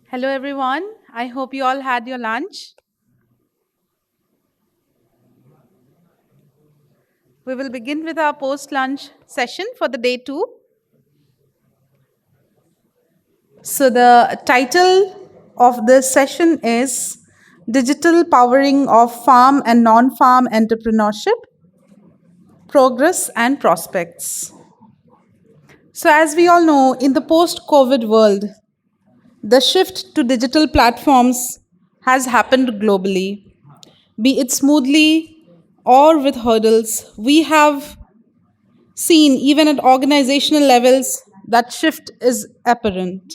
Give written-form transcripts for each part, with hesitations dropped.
Hello, everyone. I hope you all had your lunch. We will begin with our post lunch session for the day two. So, the title of this session is Digital Powering of Farm and Non Farm Entrepreneurship Progress and Prospects. So, as we all know, in the post COVID world, the shift to digital platforms has happened globally. Be it smoothly or with hurdles, we have seen even at organizational levels that shift is apparent.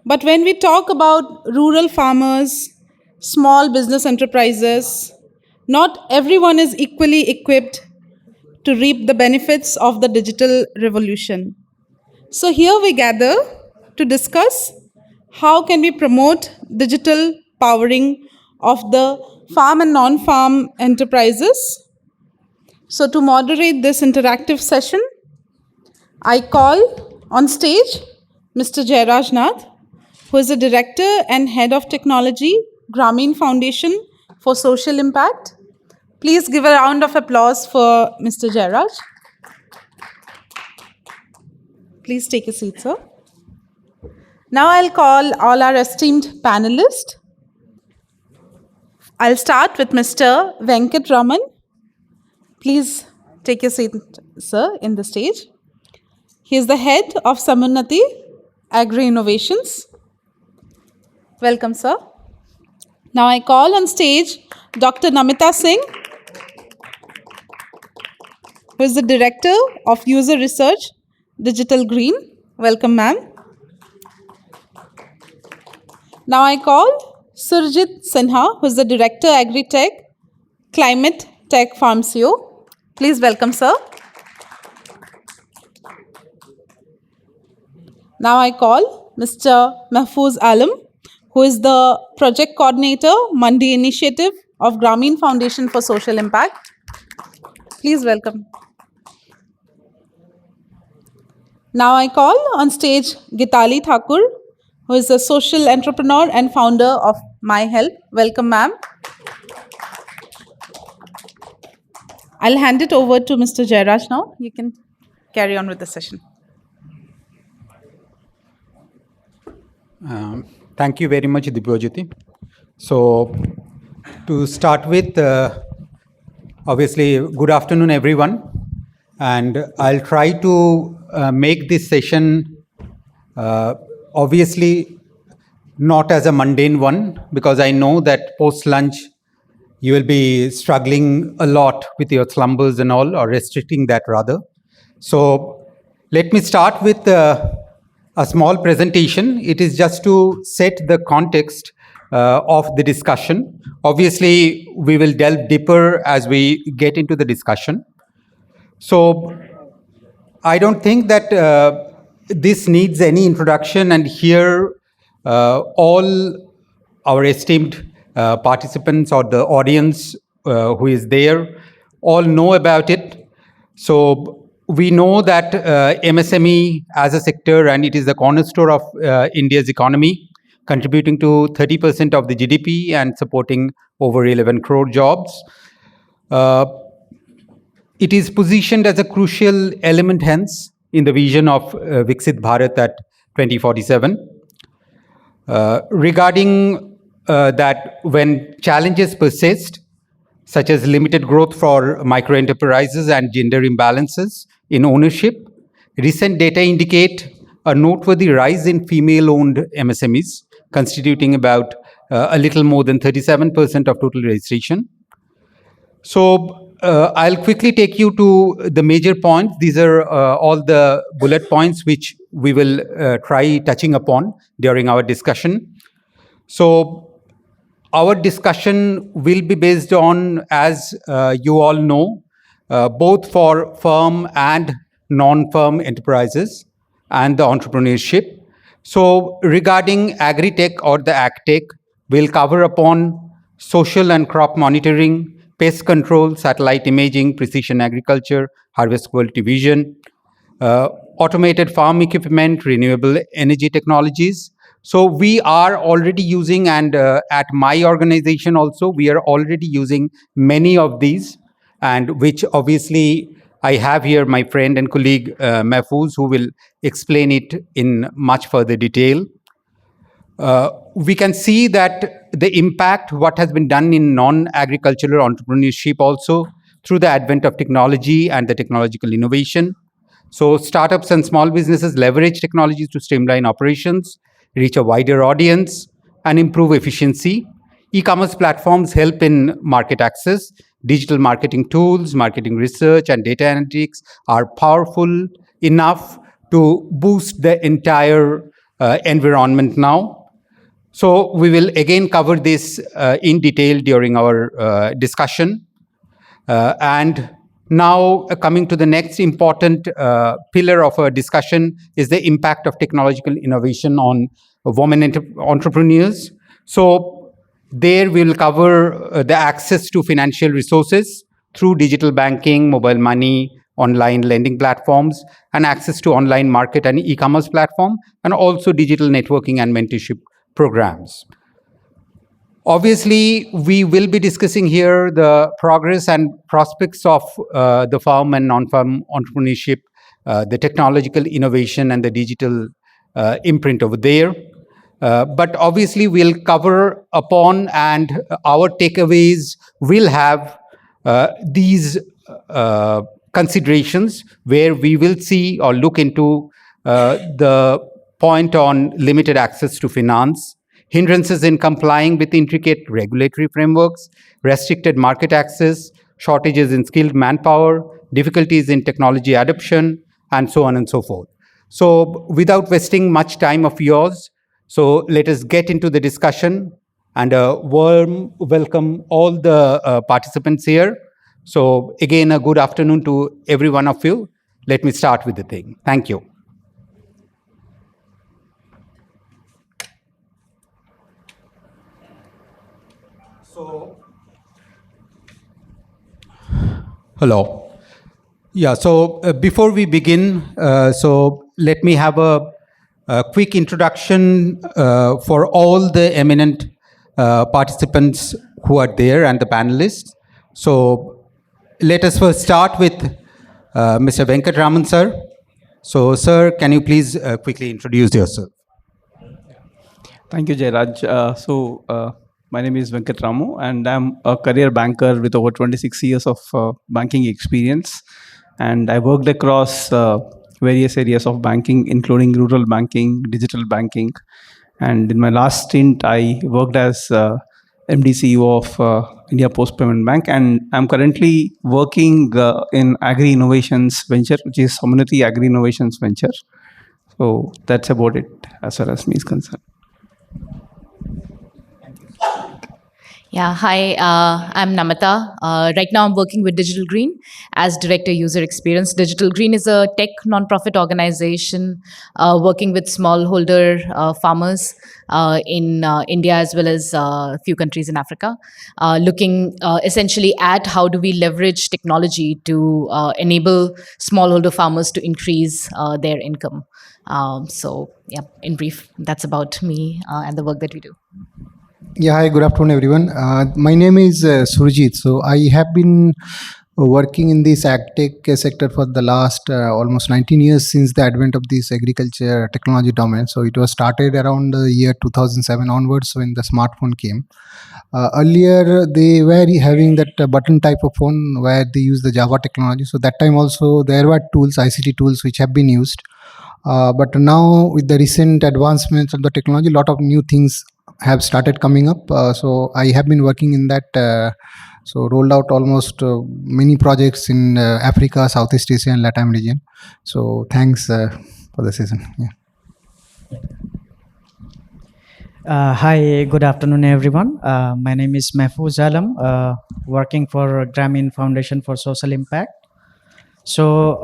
But when we talk about rural farmers, small business enterprises, not everyone is equally equipped to reap the benefits of the digital revolution. So here we gather to discuss how can we promote digital powering of the farm and non-farm enterprises. So to moderate this interactive session, I call on stage Mr. Jairaj Nath, who is the Director and Head of Technology, Grameen Foundation for Social Impact. Please give a round of applause for Mr. Jairaj. Please take a seat, sir. Now I'll call all our esteemed panelists. I'll start with Mr. Venkat Raman. Please take a seat, sir, in the stage. He is the head of Samunnati Agri Innovations. Welcome, sir. Now I call on stage Dr. Namita Singh, who is the Director of User Research, Digital Green. Welcome, ma'am. Now I call Surjit Sinha, who is the Director, Agri-Tech, Climate Tech Farm CEO. Please welcome, sir. Now I call Mr. Mahfouz Alam, who is the Project Coordinator, Mandi Initiative of Grameen Foundation for Social Impact. Please welcome. Now I call on stage Gitali Thakur, who is a social entrepreneur and founder of My Help. Welcome, ma'am. I'll hand it over to Mr. Jairaj now. You can carry on with the session. Thank you very much, Dibyojyoti. So, to start with, obviously, good afternoon, everyone. And I'll try to make this session obviously not as a mundane one, because I know that post-lunch you will be struggling a lot with your slumbers and all, or restricting that rather. So let me start with a small presentation. It is just to set the context of the discussion. Obviously, we will delve deeper as we get into the discussion. So I don't think that this needs any introduction, and here all our esteemed participants or the audience who is there all know about it. So we know that MSME as a sector, and it is the cornerstone of India's economy, contributing to 30% of the GDP and supporting over 11 crore jobs. It is positioned as a crucial element, hence, in the vision of Viksit Bharat at 2047. Regarding that, when challenges persist, such as limited growth for micro enterprises and gender imbalances in ownership, recent data indicate a noteworthy rise in female-owned MSMEs, constituting about a little more than 37% of total registration. So I'll quickly take you to the major points. These are all the bullet points which we will try touching upon during our discussion. So our discussion will be based on, as you all know, both for firm and non-firm enterprises and the entrepreneurship. So regarding agri-tech or the agtech, we'll cover upon social and crop monitoring, pest control, satellite imaging, precision agriculture, harvest quality vision, automated farm equipment, renewable energy technologies, So we are already using, and at my organization also, we are already using many of these, and which obviously I have here my friend and colleague Mahfouz, who will explain it in much further detail. We can see that the impact, what has been done in non-agricultural entrepreneurship also through the advent of technology and the technological innovation. So startups and small businesses leverage technologies to streamline operations, reach a wider audience, and improve efficiency. E-commerce platforms help in market access. Digital marketing tools, marketing research, and data analytics are powerful enough to boost the entire environment now. So we will again cover this in detail during our discussion. And now coming to the next important pillar of our discussion is the impact of technological innovation on women entrepreneurs. So there we will cover the access to financial resources through digital banking, mobile money, online lending platforms, and access to online market and e-commerce platform, and also digital networking and mentorship programs. Obviously, we will be discussing here the progress and prospects of the farm and non-farm entrepreneurship, the technological innovation and the digital imprint over there. But obviously, we'll cover upon, and our takeaways will have these considerations, where we will see or look into the point on limited access to finance, hindrances in complying with intricate regulatory frameworks, restricted market access, shortages in skilled manpower, difficulties in technology adoption, and so on and so forth. So without wasting much time of yours, so let us get into the discussion, and a warm welcome all the participants here. So again, a good afternoon to every one of you. Let me start with the thing. Thank you. So, hello. Yeah, so before we begin, so let me have a quick introduction for all the eminent participants who are there and the panelists. So let us first start with Mr. Venkatraman, sir. So, sir, can you please quickly introduce yourself? Thank you, Jairaj. My name is Venkatramu, and I'm a career banker with over 26 years of banking experience. And I worked across various areas of banking, including rural banking, digital banking. And in my last stint, I worked as MD CEO of India Post Payment Bank. And I'm currently working in Agri Innovations Venture, which is Community Agri Innovations Venture. So that's about it as far as me is concerned. Yeah, hi, I'm Namata. Right now I'm working with Digital Green as Director User Experience. Digital Green is a tech nonprofit organization working with smallholder farmers in India as well as a few countries in Africa, looking essentially at how do we leverage technology to enable smallholder farmers to increase their income. Yeah, in brief, that's about me and the work that we do. Yeah, hi, good afternoon, everyone. My name is Surjit. So I have been working in this agtech sector for the last almost 19 years since the advent of this agriculture technology domain. So it was started around the year 2007 onwards when the smartphone came. Earlier, they were having that button type of phone where they use the Java technology. So that time also there were tools, ICT tools, which have been used. But now with the recent advancements of the technology, a lot of new things have started coming up. So I have been working in that. So rolled out almost many projects in Africa, Southeast Asia, and Latin region. So thanks for the session. Yeah. Hi, good afternoon, everyone. My name is Mahfouz Alam, working for Grameen Foundation for Social Impact. So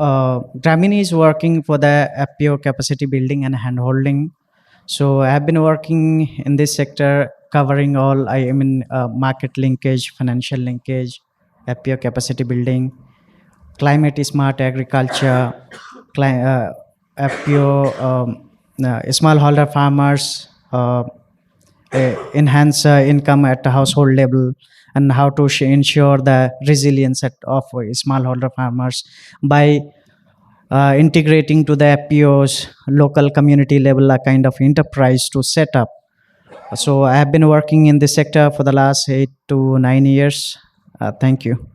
Grameen is working for the FPO capacity building and handholding. So I have been working in this sector, covering all, market linkage, financial linkage, FPO capacity building, climate smart agriculture, FPO, smallholder farmers, uh, enhance income at the household level, and how to ensure the resilience of smallholder farmers by integrating to the FPOs, local community level, a kind of enterprise to set up. So I have been working in this sector for the last 8 to 9 years. Thank you.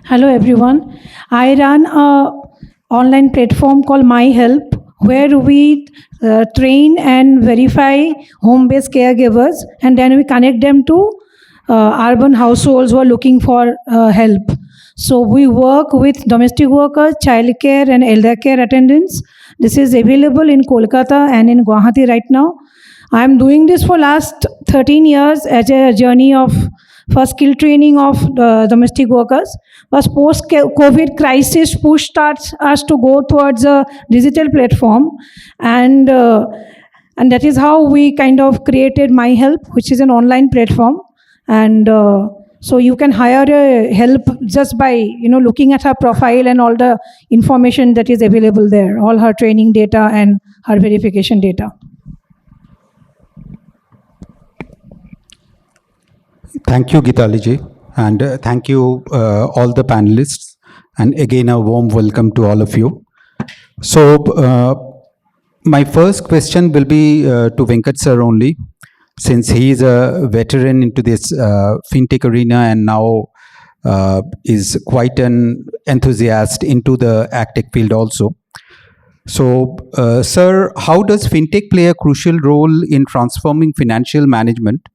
Hello everyone. I run a online platform called My Help where we train and verify home-based caregivers, and then we connect them to urban households who are looking for help. So we work with domestic workers, childcare and elder care attendants. This is available in Kolkata and in Guwahati right now. I am doing this for last 13 years as a journey of for skill training of domestic workers. Was post COVID crisis pushed us to go towards a digital platform, and that is how we kind of created My Help, which is an online platform, and so you can hire a help just by looking at her profile and all the information that is available there, all her training data and her verification data. Thank you, Geetali ji, and thank you all the panelists, and again a warm welcome to all of you. So my first question will be to Venkat sir only, since he is a veteran into this fintech arena and now is quite an enthusiast into the agtech field also. So, sir, how does fintech play a crucial role in transforming financial management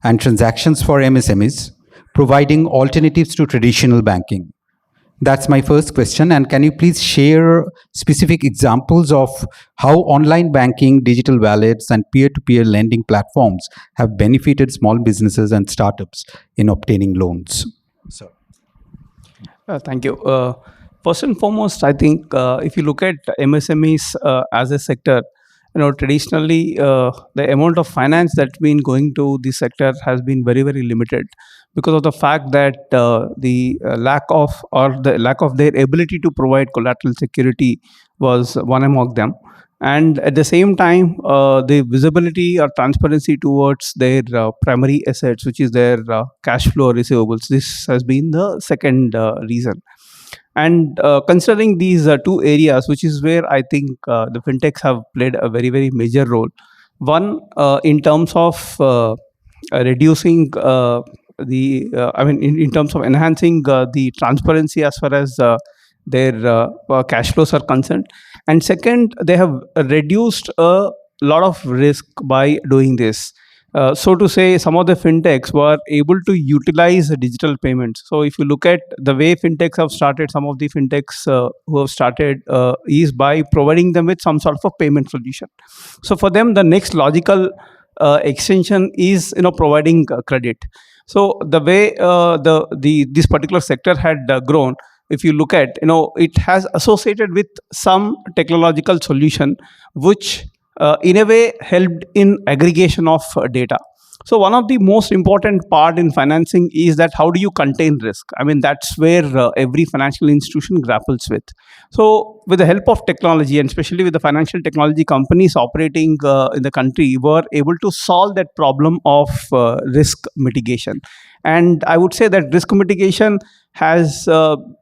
and transactions for MSMEs, providing alternatives to traditional banking? That's my first question. And can you please share specific examples of how online banking, digital wallets, and peer-to-peer lending platforms have benefited small businesses and startups in obtaining loans? So, Thank you. First and foremost, I think if you look at MSMEs as a sector, traditionally the amount of finance that's been going to this sector has been very, very limited because of the fact that the lack of their ability to provide collateral security was one among them. And at the same time, the visibility or transparency towards their primary assets, which is their cash flow receivables, this has been the second reason. And considering these two areas, which is where I think the fintechs have played a very, very major role. One, in terms of reducing in terms of enhancing the transparency as far as their cash flows are concerned. And second, they have reduced a lot of risk by doing this. So to say, some of the fintechs were able to utilize digital payments. So if you look at the way fintechs have started, some of the fintechs who have started is by providing them with some sort of a payment solution. So for them, the next logical extension is providing credit. So the way this particular sector had grown, if you look at it has associated with some technological solution which in a way helped in aggregation of data. So one of the most important part in financing is that how do you contain risk? I mean, that's where every financial institution grapples with. So with the help of technology, and especially with the financial technology companies operating in the country, were able to solve that problem of risk mitigation. And I would say that risk mitigation has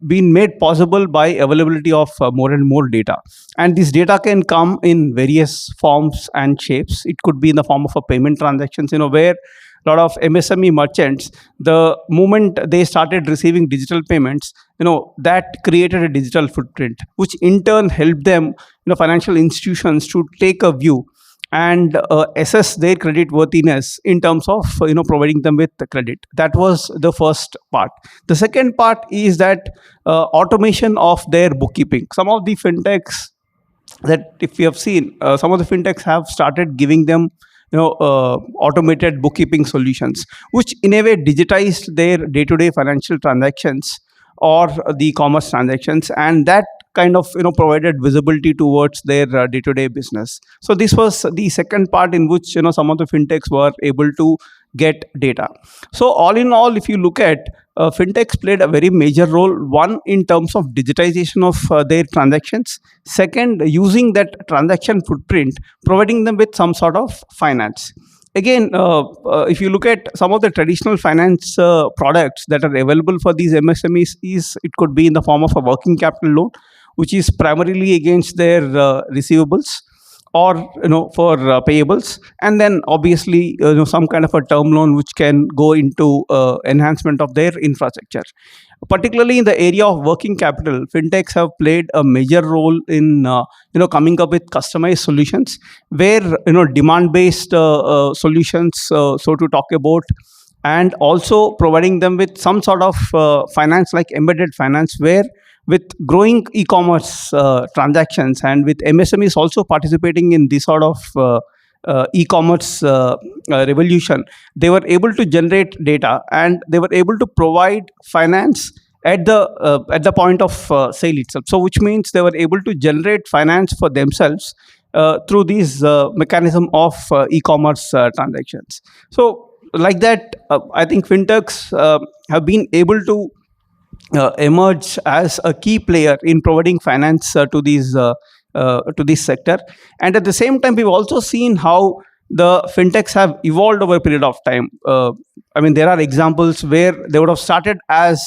been made possible by availability of more and more data. And this data can come in various forms and shapes. It could be in the form of a payment transactions, where a lot of MSME merchants, the moment they started receiving digital payments, that created a digital footprint, which in turn helped them, financial institutions to take a view and assess their credit worthiness in terms of providing them with the credit. That was the first part. The second part is that automation of their bookkeeping. Some of the fintechs that, if you have seen, some of the fintechs have started giving them automated bookkeeping solutions, which in a way digitized their day-to-day financial transactions or the commerce transactions, and that kind of provided visibility towards their day-to-day business. So this was the second part in which some of the fintechs were able to get data. So all in all, if you look at fintechs played a very major role. One, in terms of digitization of their transactions. Second, using that transaction footprint, providing them with some sort of finance. Again, if you look at some of the traditional finance products that are available for these MSMEs, it could be in the form of a working capital loan, which is primarily against their receivables, or for payables, and then obviously some kind of a term loan which can go into enhancement of their infrastructure. Particularly in the area of working capital, fintechs have played a major role in coming up with customized solutions, where demand based solutions, so to talk about, and also providing them with some sort of finance, like embedded finance, where with growing e-commerce transactions, and with MSMEs also participating in this sort of e-commerce revolution, they were able to generate data, and they were able to provide finance at the point of sale itself. So which means they were able to generate finance for themselves through these mechanism of e-commerce transactions. So like that, I think fintechs have been able to emerge as a key player in providing finance to this sector. And at the same time, we've also seen how the fintechs have evolved over a period of time. I mean, there are examples where they would have started as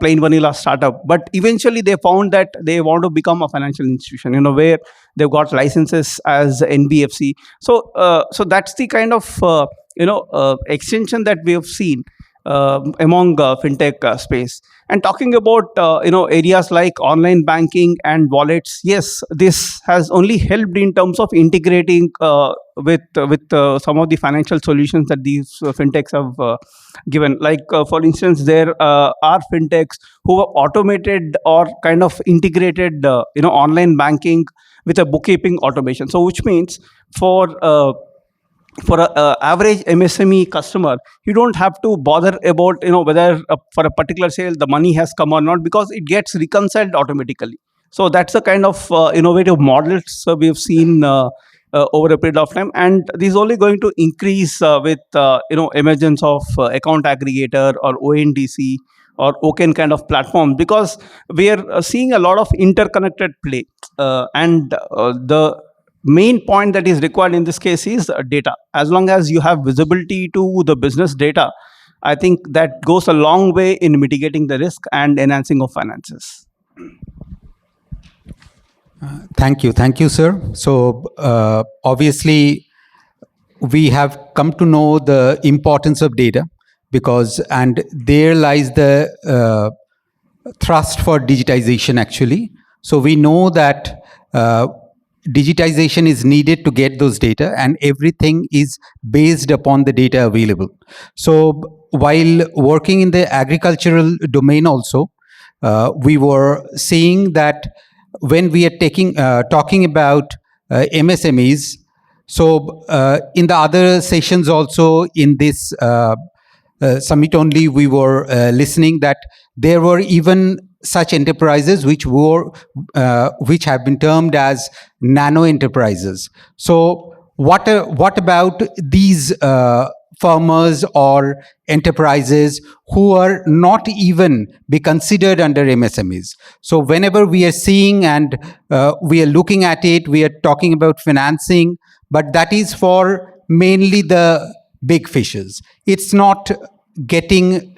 plain vanilla startup, but eventually they found that they want to become a financial institution, where they've got licenses as NBFC. So that's the kind of extension that we have seen among fintech space. And talking about areas like online banking and wallets, yes, this has only helped in terms of integrating with some of the financial solutions that these fintechs have given. Like for instance, there are fintechs who have automated or kind of integrated online banking with a bookkeeping automation. So which means for a average MSME customer, you don't have to bother about whether for a particular sale the money has come or not, because it gets reconciled automatically. So that's the kind of innovative models we have seen over a period of time, and this is only going to increase with emergence of account aggregator or ONDC or OCEN kind of platform, because we are seeing a lot of interconnected play, and the main point that is required in this case is data. As long as you have visibility to the business data, I think that goes a long way in mitigating the risk and enhancing of finances. Thank you, sir. So obviously, we have come to know the importance of data, and there lies the thrust for digitization actually. So we know that digitization is needed to get those data, and everything is based upon the data available. So while working in the agricultural domain also, we were seeing that when we are talking about MSMEs, so in the other sessions also in this summit only, we were listening that there were even such enterprises which have been termed as nano enterprises. So what about these farmers or enterprises who are not even be considered under MSMEs? So whenever we are seeing and we are looking at it, we are talking about financing, but that is for mainly the big fishes. It's not getting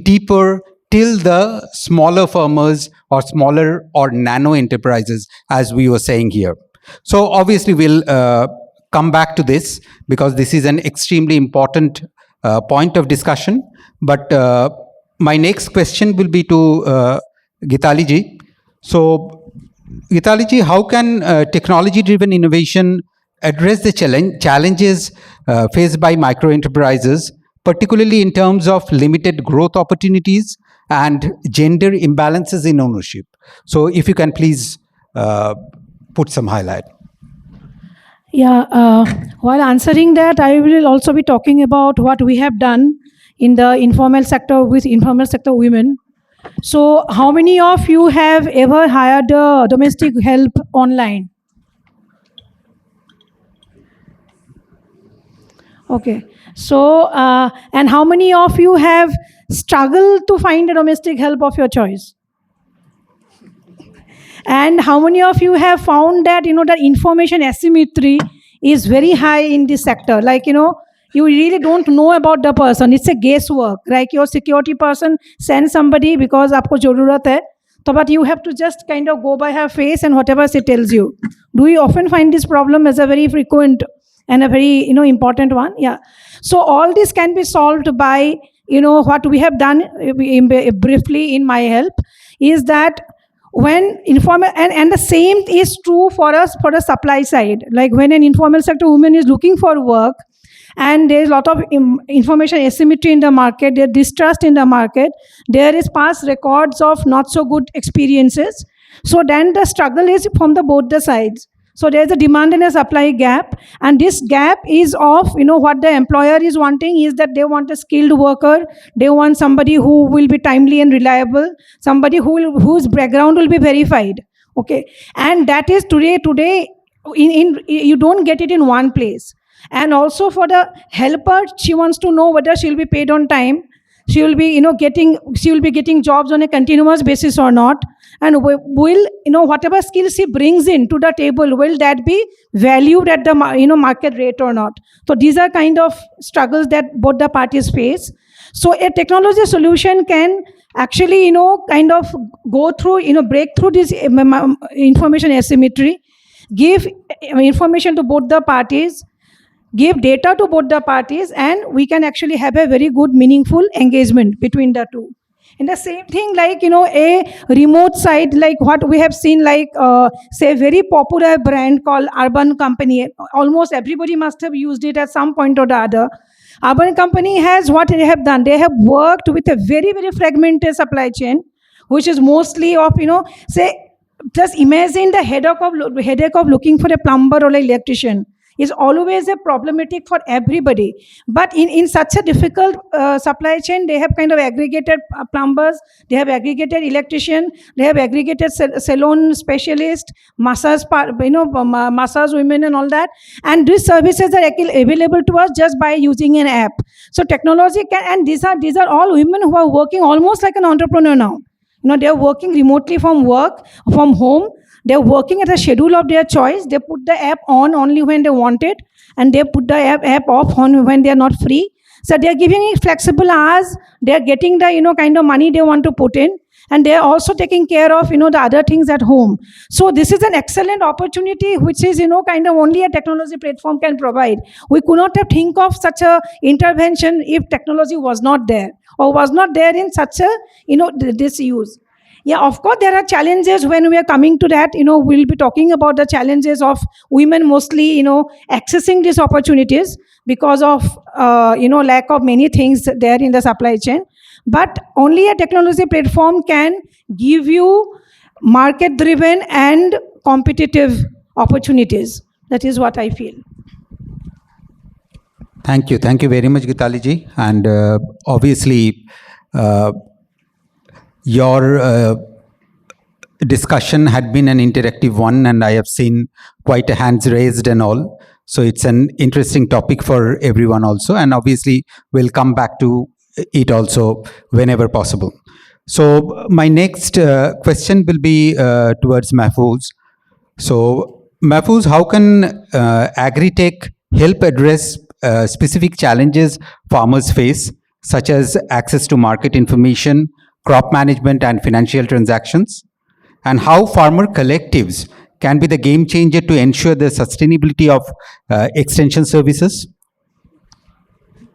deeper till the smaller farmers or smaller or nano enterprises, as we were saying here. So obviously we'll come back to this, because this is an extremely important point of discussion. But my next question will be to Gitali ji. So Gitali ji, how can technology-driven innovation address the challenges faced by micro enterprises, particularly in terms of limited growth opportunities and gender imbalances in ownership? So if you can please put some highlight. Yeah, while answering that, I will also be talking about what we have done in the informal sector with informal sector women. So how many of you have ever hired domestic help online? Okay. So, and how many of you have struggled to find a domestic help of your choice? And how many of you have found that, the information asymmetry is very high in this sector? Like, you really don't know about the person. It's a guesswork. Like your security person sends somebody because aapko jarurat hai. So, but you have to just kind of go by her face and whatever she tells you. Do you often find this problem as a very frequent and a very, important one? Yeah. So all this can be solved by, what we have done briefly in my help is that when informal and the same is true for us for the supply side, like when an informal sector woman is looking for work and there is a lot of information asymmetry in the market, there distrust in the market, there is past records of not so good experiences, so then the struggle is from the both the sides. So there's a demand and a supply gap, and this gap is of, what the employer is wanting is that they want a skilled worker, they want somebody who will be timely and reliable, somebody whose background will be verified. Okay, and that is today in you don't get it in one place. And also for the helper, she wants to know whether she'll be paid on time, she will be, she will be getting jobs on a continuous basis or not, and will, whatever skills she brings in to the table, will that be valued at the market rate or not? So these are kind of struggles that both the parties face. So a technology solution can actually, kind of go through, break through this information asymmetry, give information to both the parties, give data to both the parties, and we can actually have a very good meaningful engagement between the two. And the same thing, like, a remote site, like what we have seen, like, say, very popular brand called Urban Company. Almost everybody must have used it at some point or the other. Urban Company has, what they have done, they have worked with a very, very fragmented supply chain, which is mostly of, say, just imagine the headache of looking for a plumber or an electrician is always a problematic for everybody. But in such a difficult supply chain, they have kind of aggregated plumbers, they have aggregated electrician, they have aggregated salon specialist, massage, massage women and all that. And these services are available to us just by using an app. So technology can, and these are all women who are working almost like an entrepreneur now. They are working remotely from home. They're working at a schedule of their choice. They put the app on only when they want it, and they put the app off on when they are not free. So they're giving it flexible hours. They're getting the, kind of money they want to put in, and they're also taking care of, the other things at home. So this is an excellent opportunity, which is, kind of only a technology platform can provide. We could not have think of such a intervention if technology was not there, or was not there in such a, this use. Yeah, of course, there are challenges when we are coming to that. We'll be talking about the challenges of women mostly, accessing these opportunities because of, lack of many things there in the supply chain. But only a technology platform can give you market-driven and competitive opportunities. That is what I feel. Thank you. Thank you very much, Gitali ji. And obviously, your discussion had been an interactive one, and I have seen quite a hands raised and all. So it's an interesting topic for everyone also. And obviously, we'll come back to it also whenever possible. So my next question will be towards Mahfouz. So Mahfouz, how can agri-tech help address specific challenges farmers face, such as access to market information, crop management, and financial transactions? And how farmer collectives can be the game changer to ensure the sustainability of extension services?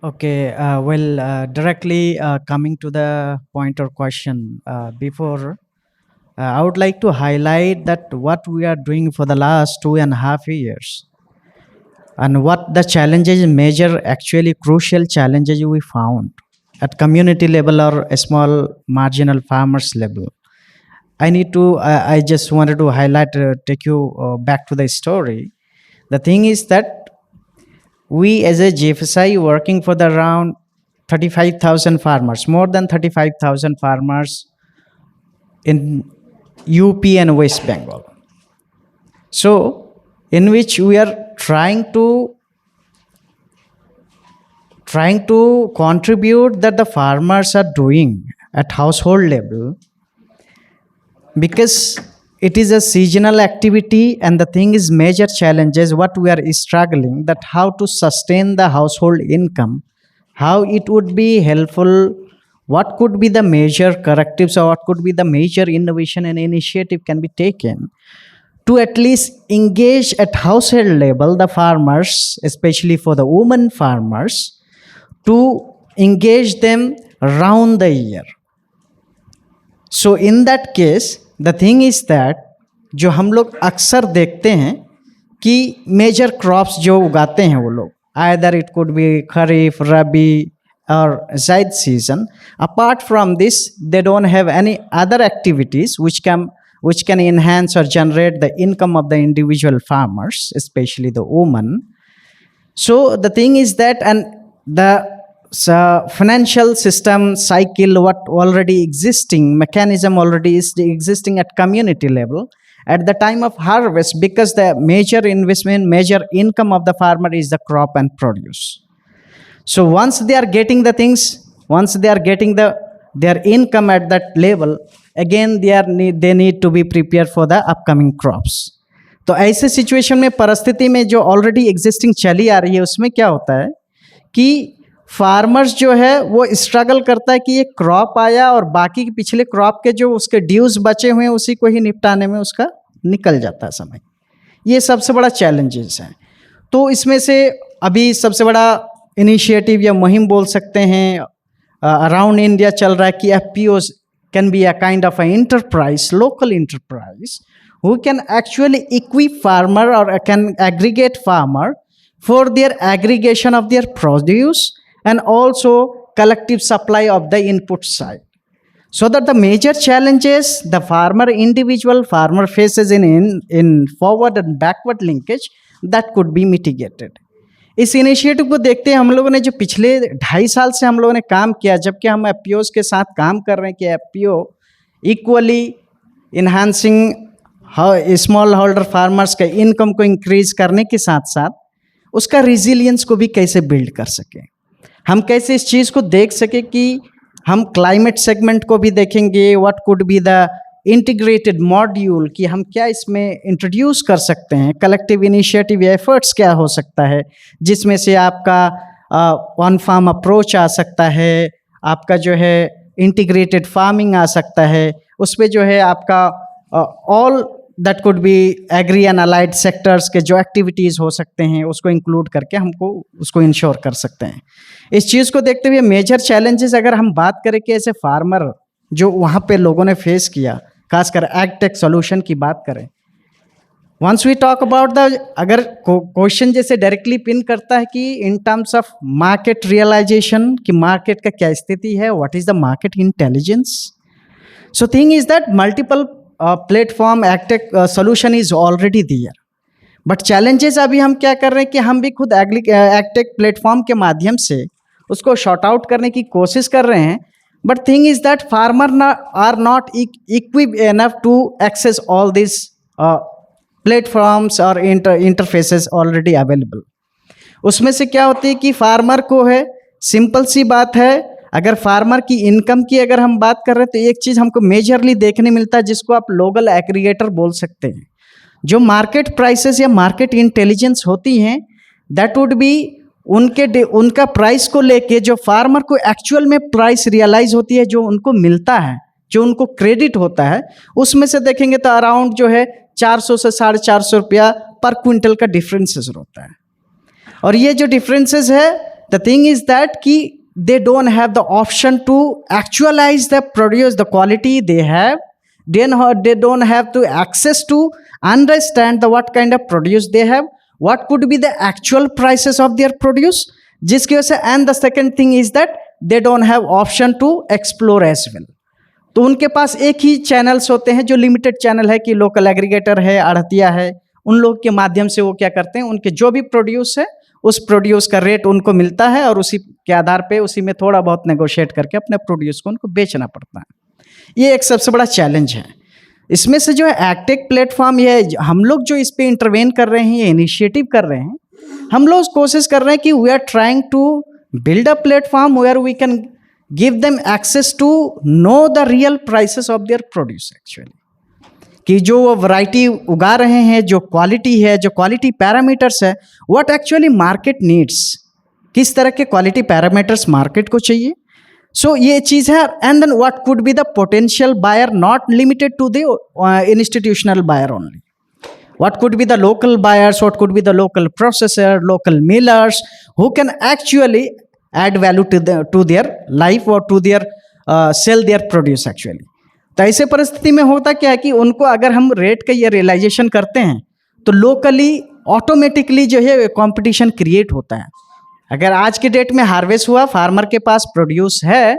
Okay, directly coming to the point or question, before I would like to highlight that what we are doing for the last 2.5 years, and what the challenges, major, actually crucial challenges we found at community level or a small marginal farmers level. I just wanted to highlight, take you back to the story. The thing is that we as a GFSI working for the around 35,000 farmers, more than 35,000 farmers in UP and West Bengal. So in which we are trying to trying to contribute that the farmers are doing at household level, because it is a seasonal activity and the thing is major challenges what we are struggling, that how to sustain the household income, how it would be helpful, what could be the major correctives or what could be the major innovation and initiative can be taken to at least engage at household level the farmers, especially for the women farmers, to engage them round the year. So in that case the thing is that जो हम लोग अक्सर देखते हैं कि major crops जो उगाते हैं वो लोग, either it could be kharif, rabi or zaid season, apart from this they don't have any other activities which can enhance or generate the income of the individual farmers, especially the women. So the thing is that, and the financial system cycle what already existing mechanism already is existing at community level at the time of harvest, because the major investment, major income of the farmer is the crop and produce. So once they are getting the things, once they are getting their income at that level, again they need to be prepared for the upcoming crops. तो ऐसे situation में, परिस्थिति में जो already existing चली आ रही है, उसमें क्या होता है कि फार्मर्स जो है वो स्ट्रगल करता है कि ये क्रॉप आया और बाकी के पिछले क्रॉप के जो उसके ड्यूज बचे हुए हैं उसी को ही निपटाने में उसका निकल जाता है समय। ये सबसे बड़ा चैलेंजेस हैं। तो इसमें से अभी सबसे बड़ा इनिशिएटिव या मुहिम बोल सकते हैं अराउंड इंडिया चल रहा है कि FPOs can be a kind of an enterprise, local enterprise, who can actually equip farmer or can aggregate farmer for their aggregation of their produce and also collective supply of the input side. So that the major challenges the individual farmer faces in forward and backward linkage, that could be mitigated. इस initiative को देखते हैं हम लोगों ने जो पिछले 2.5 साल से हम लोगों ने काम किया, जबकि हम FPOs के साथ काम कर रहे हैं कि FPO equally enhancing small holder farmers के इनकम को इंक्रीज करने के साथ साथ उसका रिजिलियंस को भी कैसे बिल्ड कर सकें, हम कैसे इस चीज़ को देख सके कि हम क्लाइमेट सेगमेंट को भी देखेंगे, what could be the integrated module, कि हम क्या इसमें इंट्रोड्यूस कर सकते हैं, कलेक्टिव इनिशिएटिव एफर्ट्स क्या हो सकता है जिसमें से आपका वन फार्म अप्रोच आ सकता है, आपका जो है इंटीग्रेटेड फार्मिंग आ सकता है, उस पर जो है आपका all that could be agri and allied sectors के जो एक्टिविटीज़ हो सकते हैं उसको इंक्लूड करके हमको उसको इंश्योर कर सकते हैं। इस चीज़ को देखते हुए मेजर चैलेंजेस अगर हम बात करें कि ऐसे फार्मर जो वहाँ पे लोगों ने फेस किया, खासकर एग्टेक सॉल्यूशन की बात करें, once we talk about the, अगर क्वेश्चन जैसे डायरेक्टली पिन करता है कि in terms of market realization कि मार्केट का क्या स्थिति है, what is the market intelligence. So thing is that multiple platform agtech solution is already there, but challenges अभी हम क्या कर रहे हैं कि हम भी खुद एग्टेक प्लेटफॉर्म के माध्यम से उसको शॉर्ट आउट करने की कोशिश कर रहे हैं, but thing is that farmer are not equip enough to access all this platforms और इंटरफेसेस ऑलरेडी अवेलेबल। उसमें से क्या होती है कि फार्मर को है, सिंपल सी बात है, अगर फार्मर की इनकम की अगर हम बात कर रहे हैं तो एक चीज़ हमको मेजरली देखने मिलता है जिसको आप लोकल एग्रीगेटर बोल सकते हैं, जो मार्केट प्राइसेस या मार्केट इंटेलिजेंस होती हैं, दैट वुड बी उनका प्राइस को लेके जो फार्मर को एक्चुअल में प्राइस रियलाइज होती है, जो उनको मिलता है, जो उनको क्रेडिट होता है, उसमें से देखेंगे तो अराउंड जो है 400 से 450 रुपया पर क्विंटल का डिफरेंसेस होता है। और ये जो डिफरेंसेस है, द थिंग इज दैट कि they don't have the option to actualize the produce, the quality they have, then they don't have to access to understand the what kind of produce they have, what could be the actual prices of their produce, जिसकी वजह से, and the second thing is that they don't have option to explore as well। तो उनके पास एक ही channels होते हैं जो limited channel है कि लोकल एग्रीगेटर है, आढ़तिया है, उन लोग के माध्यम से वो क्या करते हैं, उनके जो भी प्रोड्यूस है उस प्रोड्यूस का रेट उनको मिलता है और उसी के आधार पे उसी में थोड़ा बहुत नेगोशिएट करके अपने प्रोड्यूस को उनको बेचना पड़ता है। ये एक सबसे बड़ा चैलेंज है। इसमें से जो है एग्टेक प्लेटफॉर्म, ये हम लोग जो इस पे इंटरवेन कर रहे हैं, ये इनिशिएटिव कर रहे हैं, हम लोग कोशिश कर रहे हैं कि we are trying to build a platform where we can give them access to know the real prices of their produce actually, कि जो वो वैरायटी उगा रहे हैं, जो क्वालिटी है, जो क्वालिटी पैरामीटर्स है, व्हाट एक्चुअली मार्केट नीड्स, किस तरह के क्वालिटी पैरामीटर्स मार्केट को चाहिए. सो ये चीज़ है. And then what could be the potential buyer, not limited to the institutional buyer only. What could be the local buyers, what could be the local processor, local millers who can actually add value to their life or to their sell their produce actually. तो ऐसे परिस्थिति में होता क्या है कि उनको अगर हम रेट का ये रियलाइजेशन करते हैं तो लोकली ऑटोमेटिकली जो है कंपटीशन क्रिएट होता है. अगर आज के डेट में हार्वेस्ट हुआ, फार्मर के पास प्रोड्यूस है,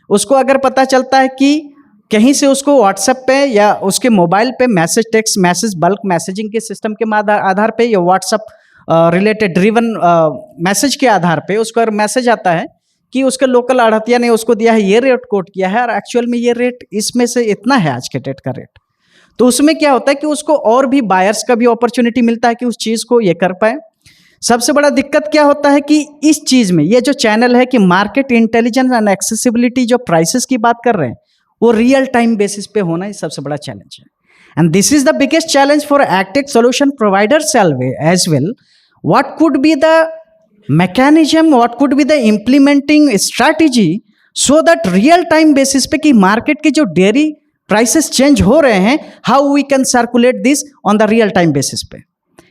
उसको अगर पता चलता है कि कहीं से उसको व्हाट्सएप पे या उसके मोबाइल पे message, text message, bulk messaging के सिस्टम के आधार पे या व्हाट्सएप रिलेटेड ड्रिवन मैसेज के आधार पे उसको अगर मैसेज आता है कि उसके लोकल आढ़तिया ने उसको दिया है, ये रेट कोट किया है और एक्चुअल में ये रेट इसमें से इतना है आज के डेट का रेट, तो उसमें क्या होता है कि उसको और भी बायर्स का भी अपॉर्चुनिटी मिलता है कि उस चीज़ को ये कर पाए. सबसे बड़ा दिक्कत क्या होता है कि इस चीज़ में ये जो चैनल है कि मार्केट इंटेलिजेंस एंड एक्सेसिबिलिटी, जो प्राइसेस की बात कर रहे हैं, वो रियल टाइम बेसिस पे होना ही सबसे बड़ा चैलेंज है. And this is the biggest challenge for agtech solution providers as well. What could be the mechanism, what could be the implementing strategy so that real time basis पे कि market के जो dairy prices change हो रहे हैं, how we can circulate this on the real time basis पे,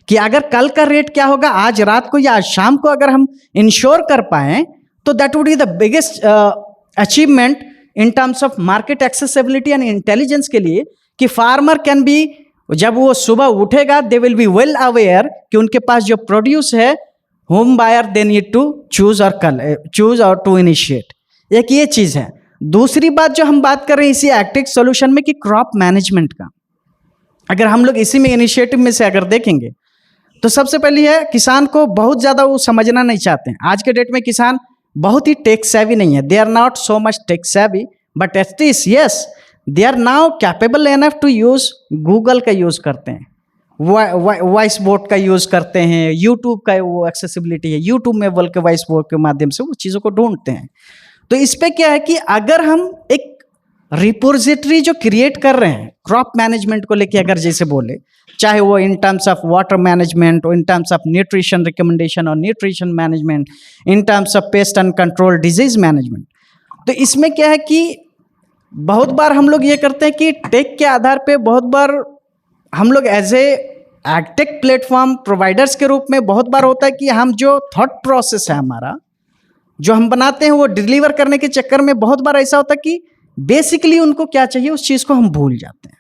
कि अगर कल का रेट क्या होगा आज रात को या आज शाम को अगर हम इंश्योर कर पाएं तो that would be the biggest achievement in terms of market accessibility and intelligence के लिए, कि फार्मर कैन बी, जब वो सुबह उठेगा they will be well aware कि उनके पास जो प्रोड्यूस है, home buyer they need to choose और टू इनिशिएट. एक ये चीज़ है. दूसरी बात जो हम बात कर रहे हैं इसी एग्टेक सॉल्यूशन में कि क्रॉप मैनेजमेंट का, अगर हम लोग इसी में इनिशिएटिव में से अगर देखेंगे तो सबसे पहले है किसान को बहुत ज़्यादा वो समझना नहीं चाहते हैं. आज के डेट में किसान बहुत ही टेक सेवी नहीं है. They are not so much tech savvy, but at least yes they are now capable enough to use. Google का यूज़ करते हैं, वॉइस बोट का यूज़ करते हैं, यूट्यूब का वो एक्सेसिबिलिटी है, यूट्यूब में बोल के वॉइस बोट के माध्यम से वो चीज़ों को ढूंढते हैं. तो इस पर क्या है कि अगर हम एक रिपोजिटरी जो क्रिएट कर रहे हैं क्रॉप मैनेजमेंट को लेके, अगर जैसे बोले, चाहे वो in terms of water management, in terms of nutrition recommendation और nutrition management, in terms of pest and control disease management, तो इसमें क्या है कि बहुत बार हम लोग ये करते हैं कि टेक के आधार पे बहुत बार हम लोग एज ए एग्टेक प्लेटफॉर्म प्रोवाइडर्स के रूप में बहुत बार होता है कि हम जो थॉट प्रोसेस है हमारा जो हम बनाते हैं वो डिलीवर करने के चक्कर में बहुत बार ऐसा होता है कि बेसिकली उनको क्या चाहिए उस चीज़ को हम भूल जाते हैं.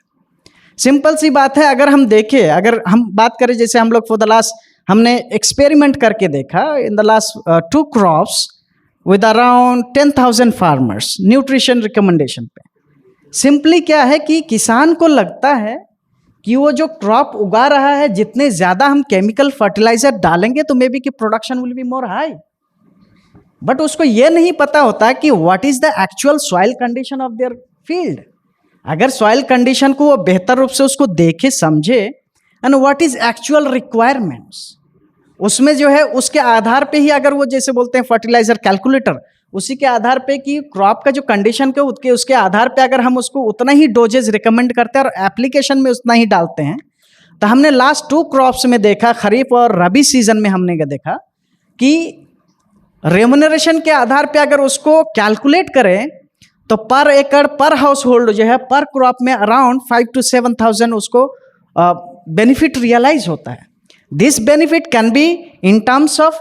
सिंपल सी बात है, अगर हम देखें, अगर हम बात करें, जैसे हम लोग फॉर द लास्ट हमने एक्सपेरिमेंट करके देखा in the last 2 crops with around 10,000 farmers nutrition recommendation पे. सिंपली क्या है कि किसान को लगता है कि वो जो क्रॉप उगा रहा है, जितने ज़्यादा हम केमिकल फर्टिलाइजर डालेंगे तो मे बी कि production will be more high, but उसको ये नहीं पता होता कि what is the actual soil condition of their field. अगर सॉइल कंडीशन को वो बेहतर रूप से उसको देखे समझे and what is actual requirements, उसमें जो है उसके आधार पे ही, अगर वो जैसे बोलते हैं फर्टिलाइजर कैलकुलेटर, उसी के आधार पे कि क्रॉप का जो कंडीशन के उसके आधार पे अगर हम उसको उतना ही डोजेज रिकमेंड करते हैं और एप्लीकेशन में उतना ही डालते हैं. तो हमने लास्ट 2 क्रॉप्स में देखा, खरीफ और रबी सीजन में हमने देखा कि रेम्यूनरेशन के आधार पे अगर उसको कैलकुलेट करें तो पर एकड़ पर हाउस होल्ड जो है पर क्रॉप में अराउंड 5,000 to 7,000 उसको बेनिफिट रियलाइज होता है. This benefit can be in terms of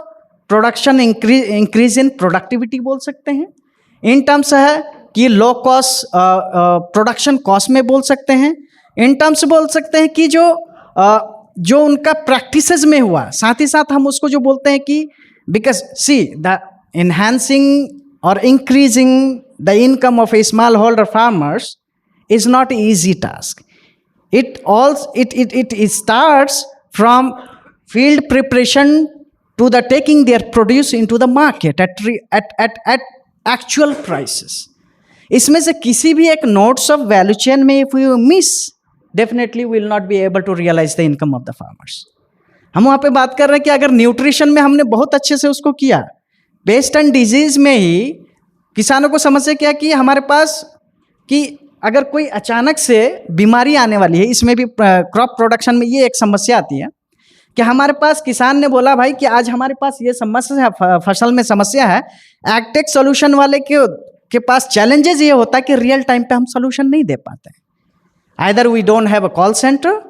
production increase in productivity बोल सकते हैं, इन टर्म्स है कि लो कॉस्ट प्रोडक्शन कॉस्ट में बोल सकते हैं, इन टर्म्स बोल सकते हैं कि जो उनका प्रैक्टिसेस में हुआ, साथ ही साथ हम उसको जो बोलते हैं कि because see the enhancing or increasing the income of a smallholder farmers is not an easy task. It starts from field preparation to the taking their produce into the market at actual prices. इसमें से किसी भी एक nodes of value chain में if we miss, definitely we will not be able to realize the income of the farmers. हम वहाँ पे बात कर रहे हैं कि अगर न्यूट्रिशन में हमने बहुत अच्छे से उसको किया, पेस्ट एंड डिजीज में ही किसानों को समस्या क्या कि हमारे पास कि अगर कोई अचानक से बीमारी आने वाली है, इसमें भी क्रॉप प्रोडक्शन में ये एक समस्या आती है कि हमारे पास किसान ने बोला भाई कि आज हमारे पास ये समस्या है, फसल में समस्या है। एग्टेक सोल्यूशन वाले के पास चैलेंजेस ये होता है कि रियल टाइम पे हम सोल्यूशन नहीं दे पाते। Either we don't have a call centre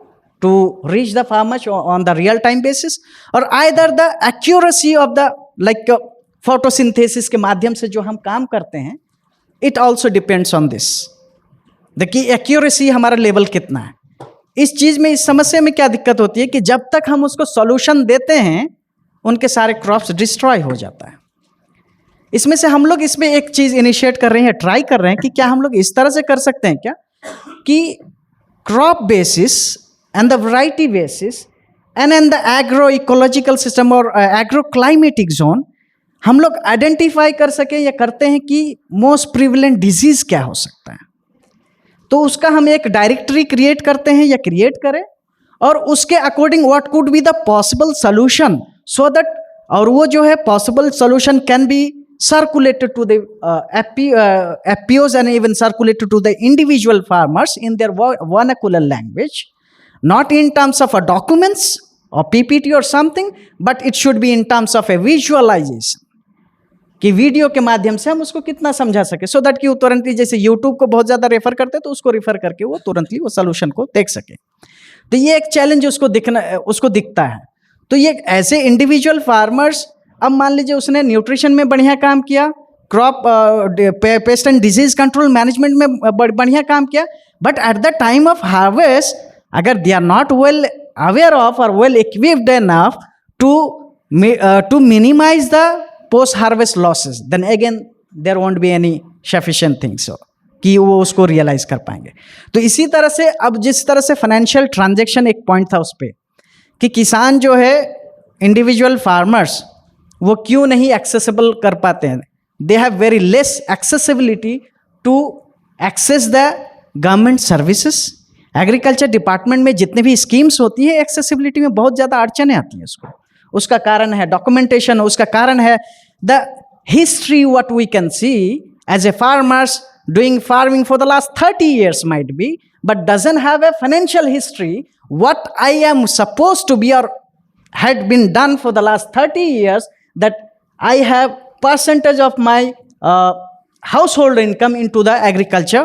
to reach the farmers on the real time basis, or either the accuracy of the like photosynthesis के माध्यम से जो हम काम करते हैं, it also depends on this, देखिए एक्यूरेसी हमारा लेवल कितना है। इस चीज में, इस समस्या में क्या दिक्कत होती है कि जब तक हम उसको सॉल्यूशन देते हैं उनके सारे क्रॉप्स डिस्ट्रॉय हो जाता है। इसमें से हम लोग इसमें एक चीज इनिशिएट कर रहे हैं, ट्राई कर रहे हैं कि क्या हम लोग इस तरह से कर सकते हैं क्या कि crop basis and the variety basis and in the agroecological system or agroclimatic zone हम लोग आइडेंटिफाई कर सके या करते हैं कि मोस्ट प्रिविलेंट डिजीज क्या हो सकता है। तो उसका हम एक डायरेक्टरी क्रिएट करते हैं या क्रिएट करें और उसके according what could be the possible solution, so that और वो जो है possible solution can be circulated to the FPOs and even circulated to the individual farmers in their vernacular language, not in terms of a documents or PPT or something, but it should be in terms of a visualization, कि video के माध्यम से हम उसको कितना समझा सके, सो that कि वो तुरंत ही, जैसे यूट्यूब को बहुत ज़्यादा रेफर करते हैं तो उसको रेफर करके वो तुरंत ही वो सोल्यूशन को देख सके। तो ये एक चैलेंज उसको दिखता है। तो ये ऐसे इंडिविजुअल फार्मर्स, अब मान लीजिए उसने न्यूट्रिशन में बढ़िया काम किया, crop pest and disease control management में बढ़िया काम किया, but at the time of harvest अगर they are not well aware of और well equipped enough to minimize the post harvest losses, then again there won't be any sufficient things कि वो उसको realise कर पाएंगे। तो इसी तरह से अब जिस तरह से फाइनेंशियल ट्रांजैक्शन एक पॉइंट था उस पर कि किसान जो है इंडिविजुअल फार्मर्स वो क्यों नहीं एक्सेसिबल कर पाते हैं, they have very less accessibility to access the government services. Agriculture department में जितने भी स्कीम्स होती है एक्सेसिबिलिटी में बहुत ज़्यादा अड़चने आती हैं। उसका कारण है डॉक्यूमेंटेशन, उसका कारण है the history what we can see as a farmers doing farming for the last 30 years might be, but doesn't have a financial history what I am supposed to be or had been done for the last 30 years, that I have percentage of my household income into the agriculture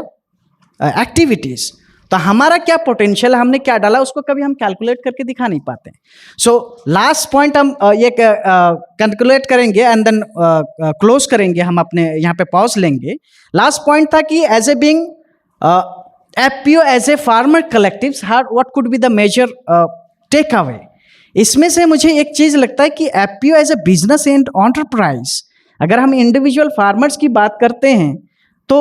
activities. तो हमारा क्या potential है, हमने क्या डाला, उसको कभी हम कैलकुलेट करके दिखा नहीं पाते। सो लास्ट पॉइंट हम ये कैलकुलेट करेंगे एंड देन क्लोज करेंगे, हम अपने यहाँ पे पॉज लेंगे। लास्ट पॉइंट था कि as a being FPO as a farmer collectives, what could be the major take away. इसमें से मुझे एक चीज़ लगता है कि FPO as a business and enterprise, अगर हम इंडिविजुअल फार्मर्स की बात करते हैं तो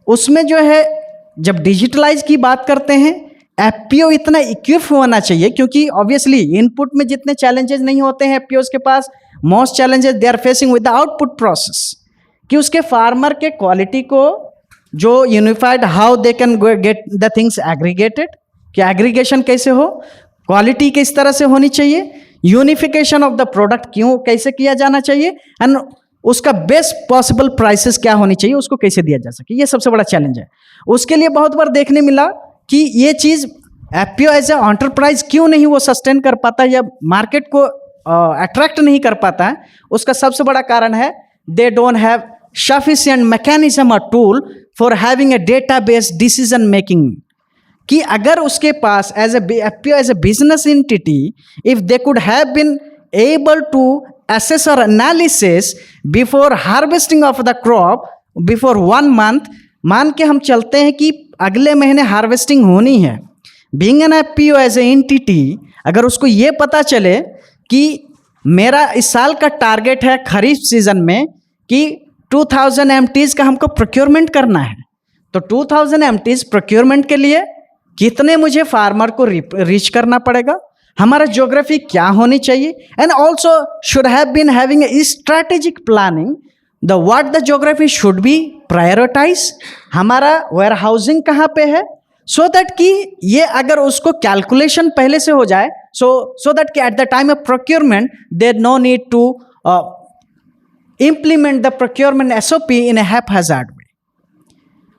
उसमें जो है जब डिजिटलाइज की बात करते हैं FPO इतना इक्विप होना चाहिए, क्योंकि ऑब्वियसली इनपुट में जितने चैलेंजेस नहीं होते हैं FPOs के पास, most challenges they are facing with the output process, कि उसके फार्मर के क्वालिटी को जो unified, how they can get the things aggregated, कि एग्रीगेशन कैसे हो, क्वालिटी किस तरह से होनी चाहिए, यूनिफिकेशन ऑफ द प्रोडक्ट क्यों कैसे किया जाना चाहिए, एंड उसका बेस्ट पॉसिबल प्राइसेस क्या होनी चाहिए, उसको कैसे दिया जा सके। ये सबसे बड़ा चैलेंज है। उसके लिए बहुत बार देखने मिला कि ये चीज़ FPO एज ए एंटरप्राइज क्यों नहीं वो सस्टेन कर पाता या मार्केट को अट्रैक्ट नहीं कर पाता है। उसका सबसे बड़ा कारण है they don't have sufficient mechanism और tool for having a data based decision making, कि अगर उसके पास as a FPO as a business entity, if they could have been able to assess or analysis before harvesting of the crop before 1 month, मान के हम चलते हैं कि अगले महीने हार्वेस्टिंग होनी है, being an FPO as a entity, अगर उसको ये पता चले कि मेरा इस साल का टारगेट है खरीफ सीजन में कि 2000 MTs का हमको प्रोक्योरमेंट करना है, तो 2000 MTs प्रोक्योरमेंट के लिए कितने मुझे फार्मर को रीच करना पड़ेगा, हमारा ज्योग्राफी क्या होनी चाहिए, and also should have been having a strategic planning the what the geography should be prioritise, हमारा वेयर हाउसिंग कहाँ पे है, सो दैट कि ये अगर उसको कैलकुलेशन पहले से हो जाए, सो दैट कि at the time of procurement there no need to implement the procurement SOP in a haphazard way.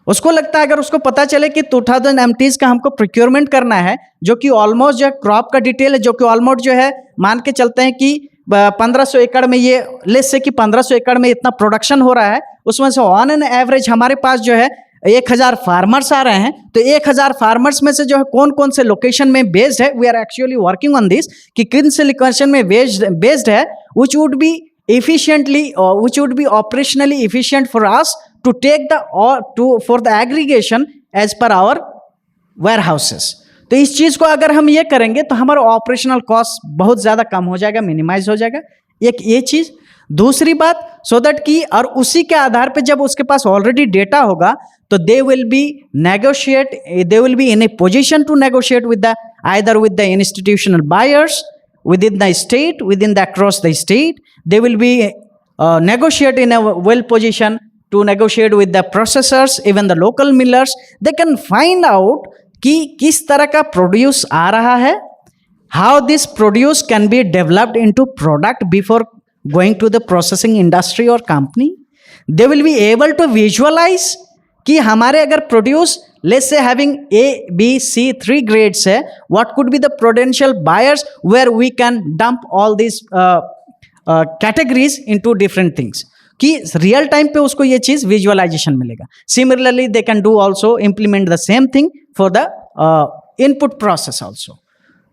उसको लगता है अगर उसको पता चले कि 2000 MTs का हमको प्रोक्योरमेंट करना है, जो कि ऑलमोस्ट जो क्रॉप का डिटेल है, जो कि ऑलमोस्ट जो है मान के चलते हैं कि 1500 एकड़ में ये लेस से कि 1500 एकड़ में इतना प्रोडक्शन हो रहा है, उसमें से ऑन एन एवरेज हमारे पास जो है 1000 फार्मर्स आ रहे हैं, तो 1000 फार्मर्स में से जो है कौन कौन से लोकेशन में बेस्ड है, we are actually working on this, कि किन से लोकेशन में बेस्ड है, which would be efficiently or which would be operationally efficient for us to take the or to for the aggregation as per our warehouses. तो इस चीज को अगर हम ये करेंगे तो हमारा ऑपरेशनल कॉस्ट बहुत ज्यादा कम हो जाएगा, मिनिमाइज हो जाएगा, एक ये चीज। दूसरी बात, सो दैट कि और उसी के आधार पे जब उसके पास ऑलरेडी डेटा होगा तो they will be in a position to negotiate with the either with the institutional buyers within the state, across the state. They will be negotiate in a well position to negotiate with the processors, even the local millers. They can find out कि किस तरह का produce आ रहा है, how this produce can be developed into product before going to the processing industry or company. They will be able to visualize कि हमारे अगर produce let's say having A, B, C 3 grades है, what could be the potential buyers where we can dump all these categories into different things, कि real time पे उसको ये चीज visualisation मिलेगा. Similarly they can do also implement the same thing for the input process also.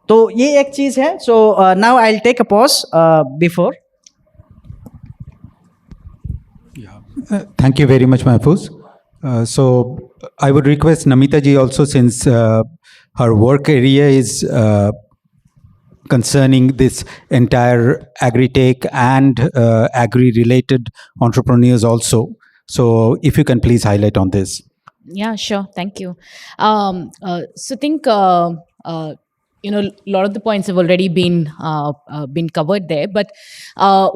तो ये एक चीज है. So now I will take a pause before. Thank you very much, Mahfouz. So I would request Namita ji also, since her work area is concerning this entire agri-tech and agri-related entrepreneurs also. So if you can please highlight on this. Yeah, sure. Thank you. So I think a lot of the points have already been covered there. But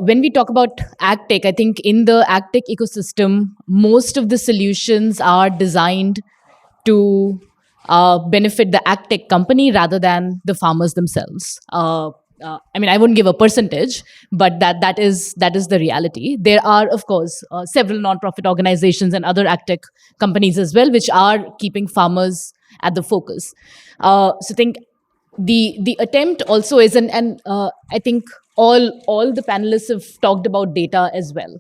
when we talk about agtech, I think in the agtech ecosystem, most of the solutions are designed to benefit the agtech company rather than the farmers themselves. I mean, I wouldn't give a percentage, but that is the reality. There are, of course, several non-profit organizations and other agtech companies as well, which are keeping farmers at the focus. So I think the attempt also is, and I think all the panelists have talked about data as well,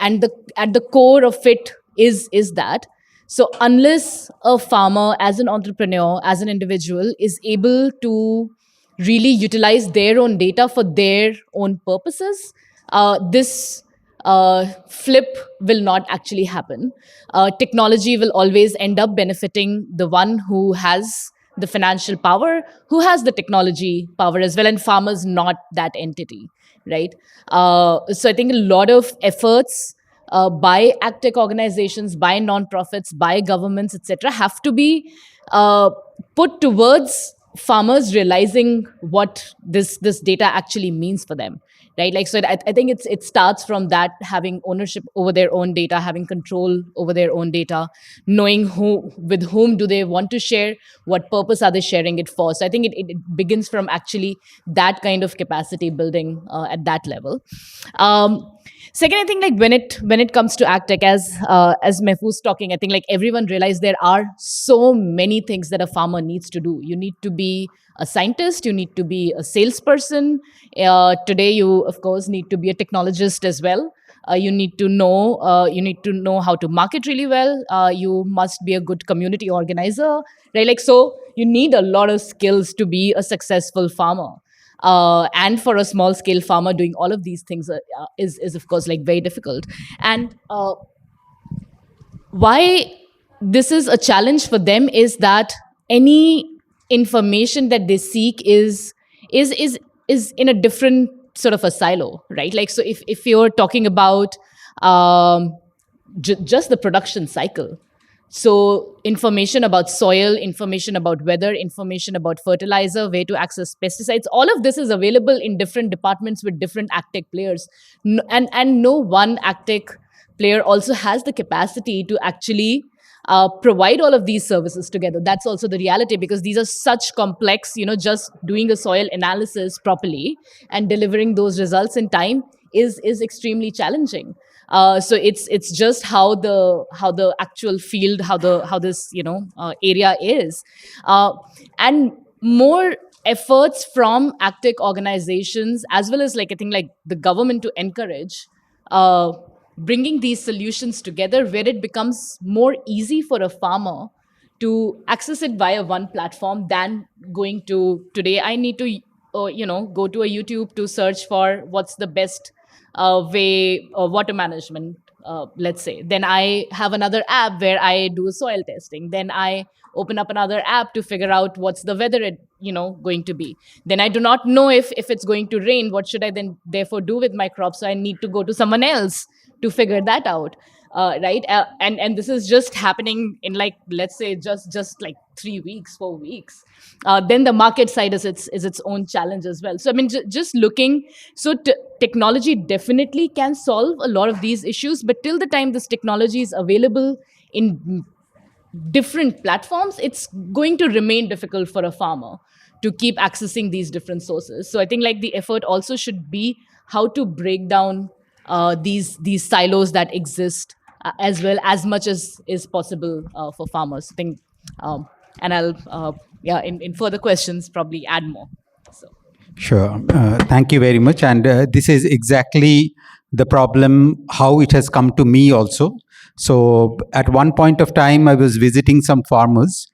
and at the core of it is that. So unless a farmer, as an entrepreneur, as an individual, is able to really utilize their own data for their own purposes, this flip will not actually happen. Technology will always end up benefiting the one who has the financial power, who has the technology power as well, and farmers not that entity, right? So I think a lot of efforts by agtech organizations, by non-profits, by governments, etc., have to be put towards farmers realizing what this data actually means for them, right? Like, so I think it starts from that, having ownership over their own data, having control over their own data, knowing with whom do they want to share, what purpose are they sharing it for. So I think it begins from actually that kind of capacity building at that level. Second, I think like when it comes to agtech, as Mehfoos talking, I think like everyone realized there are so many things that a farmer needs to do. You need to be a scientist, you need to be a salesperson. Today, you of course need to be a technologist as well. You need to know how to market really well. You must be a good community organizer, right? Like, so you need a lot of skills to be a successful farmer. And for a small scale farmer, doing all of these things is of course like very difficult. And why this is a challenge for them is that any information that they seek is in a different sort of a silo, right? Like, so if you're talking about just the production cycle, so information about soil, information about weather, information about fertilizer, way to access pesticides, all of this is available in different departments with different agtech players. And no one agtech player also has the capacity to actually provide all of these services together. That's also the reality, because these are such complex, just doing a soil analysis properly and delivering those results in time is extremely challenging. So it's just how the actual field, how this area is, and more efforts from active organizations, as well as, like, I think, like, the government, to encourage bringing these solutions together, where it becomes more easy for a farmer to access it via one platform than going to, today I need to go to a YouTube to search for what's the best way water management, let's say. Then I have another app where I do soil testing. Then I open up another app to figure out what's the weather going to be. Then I do not know if it's going to rain. What should I then therefore do with my crop? So I need to go to someone else to figure that out. Right, and this is just happening in, like, let's say, just like 3 weeks, 4 weeks. Then the market side is its own challenge as well. So I mean, just looking, so technology definitely can solve a lot of these issues, but till the time this technology is available in different platforms, it's going to remain difficult for a farmer to keep accessing these different sources. So I think, like, the effort also should be how to break down these silos that exist, as well, as much as is possible for farmers. I think, and I'll in further questions probably add more. So. Sure. Thank you very much. And this is exactly the problem, how it has come to me also. So at one point of time, I was visiting some farmers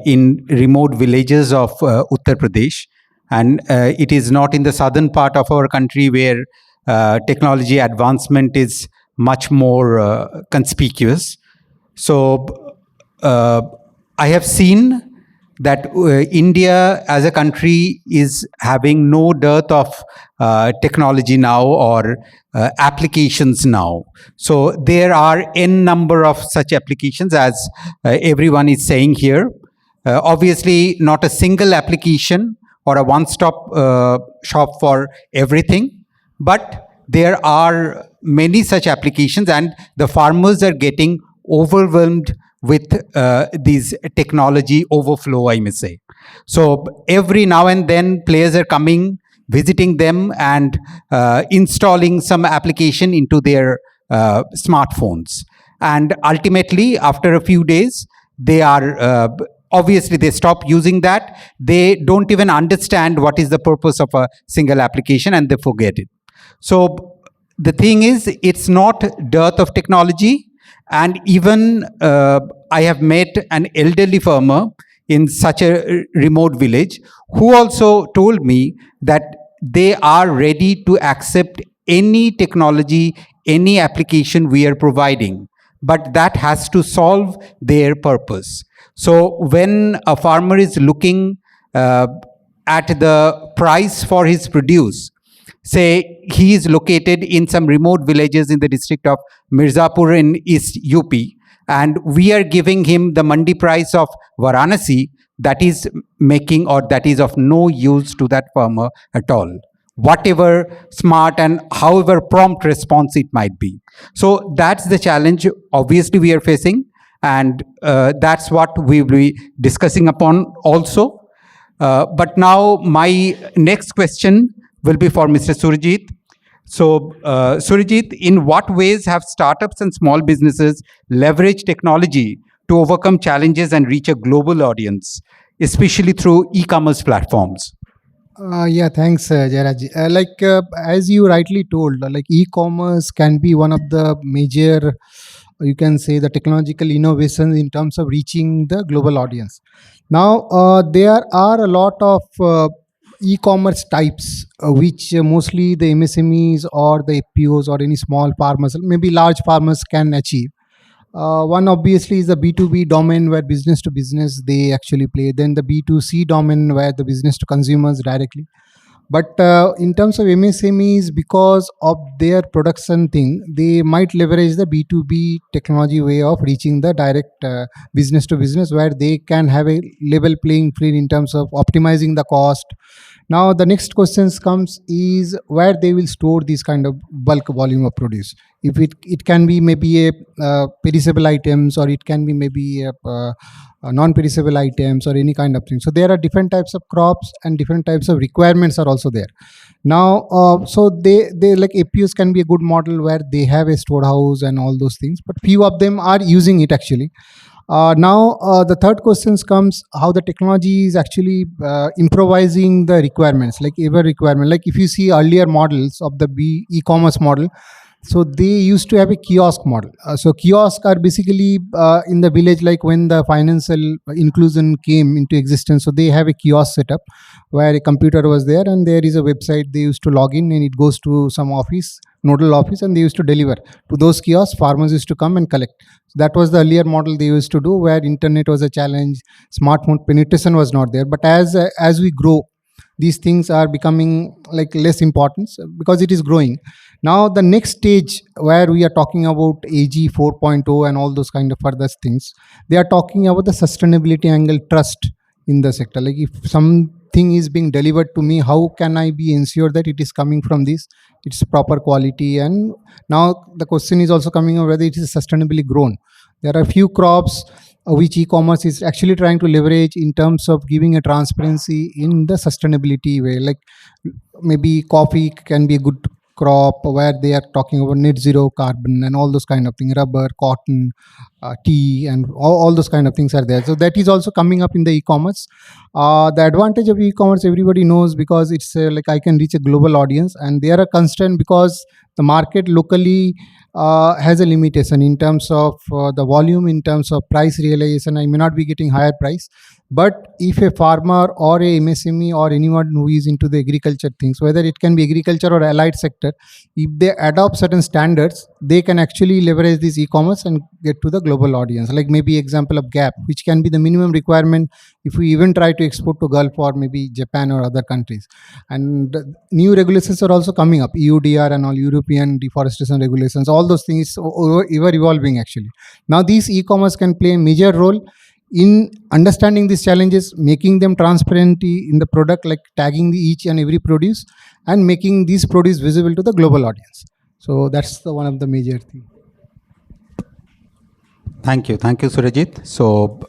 in remote villages of Uttar Pradesh. And it is not in the southern part of our country where technology advancement is much more conspicuous. So I have seen that India as a country is having no dearth of technology now, or applications now. So there are n number of such applications, as everyone is saying here. Obviously, not a single application or a one-stop shop for everything, but there are many such applications, and the farmers are getting overwhelmed with these technology overflow, I may say. So every now and then, players are coming, visiting them, and installing some application into their smartphones. And ultimately, after a few days, they are obviously they stop using that. They don't even understand what is the purpose of a single application, and they forget it. So the thing is, it's not dearth of technology. And even I have met an elderly farmer in such a remote village who also told me that they are ready to accept any technology, any application we are providing, but that has to solve their purpose. So when a farmer is looking at the price for his produce, say he is located in some remote villages in the district of Mirzapur in East UP, and we are giving him the mandi price of Varanasi, that is making, or that is of no use to that farmer at all, whatever smart and however prompt response it might be. So that's the challenge obviously we are facing, and that's what we will be discussing upon also. But now my next question will be for Mr. Surajit. So, Surajit, in what ways have startups and small businesses leveraged technology to overcome challenges and reach a global audience, especially through e-commerce platforms? Yeah, thanks, Jairaj. As you rightly told, like e-commerce can be one of the major, you can say, the technological innovations in terms of reaching the global audience. Now, there are a lot of e-commerce types, which mostly the MSMEs or the FPOs or any small farmers, maybe large farmers, can achieve. One obviously is the B2B domain, where business to business they actually play. Then the B2C domain, where the business to consumers directly. But in terms of MSMEs, because of their production thing, they might leverage the B2B technology way of reaching the direct business to business, where they can have a level playing field in terms of optimizing the cost, Now the next questions comes is where they will store these kind of bulk volume of produce. If it can be maybe a perishable items, or it can be maybe a non-perishable items, or any kind of thing. So there are different types of crops and different types of requirements are also there. Now so they like APUs can be a good model where they have a storehouse and all those things, but few of them are using it actually. Now the third questions comes how the technology is actually improvising the requirements, like every requirement. Like if you see earlier models of the e-commerce model, so they used to have a kiosk model. So kiosks are basically in the village, like when the financial inclusion came into existence, so they have a kiosk setup where a computer was there and there is a website they used to log in, and it goes to some office, nodal office, and they used to deliver to those kiosks. Farmers used to come and collect. So that was the earlier model they used to do, where internet was a challenge, smartphone penetration was not there. But as we grow, these things are becoming like less important because it is growing. Now the next stage where we are talking about AG 4.0 and all those kind of further things, they are talking about the sustainability angle, trust in the sector. Like if something is being delivered to me, how can I be ensured that it is coming from this, it's proper quality? And now the question is also coming on whether it is sustainably grown. There are few crops which e-commerce is actually trying to leverage in terms of giving a transparency in the sustainability way. Like maybe coffee can be a good crop where they are talking about net zero carbon and all those kind of things, rubber, cotton, tea, and all those kind of things are there. So that is also coming up in the e-commerce. The advantage of e-commerce everybody knows, because it's like I can reach a global audience, and there are constraints because the market locally has a limitation in terms of the volume, in terms of price realization. I may not be getting higher price, but if a farmer or a MSME or anyone who is into the agriculture things, whether it can be agriculture or allied sector, if they adopt certain standards, they can actually leverage this e-commerce and get to the global audience. Like maybe example of gap, which can be the minimum requirement if we even try to export to Gulf or maybe Japan or other countries. And new regulations are also coming up, EUDR and all, European deforestation regulations, all those things ever evolving actually. Now these e-commerce can play a major role in understanding these challenges, making them transparent in the product, like tagging each and every produce and making these produce visible to the global audience. So that's the one of the major things. Thank you, Surajit. So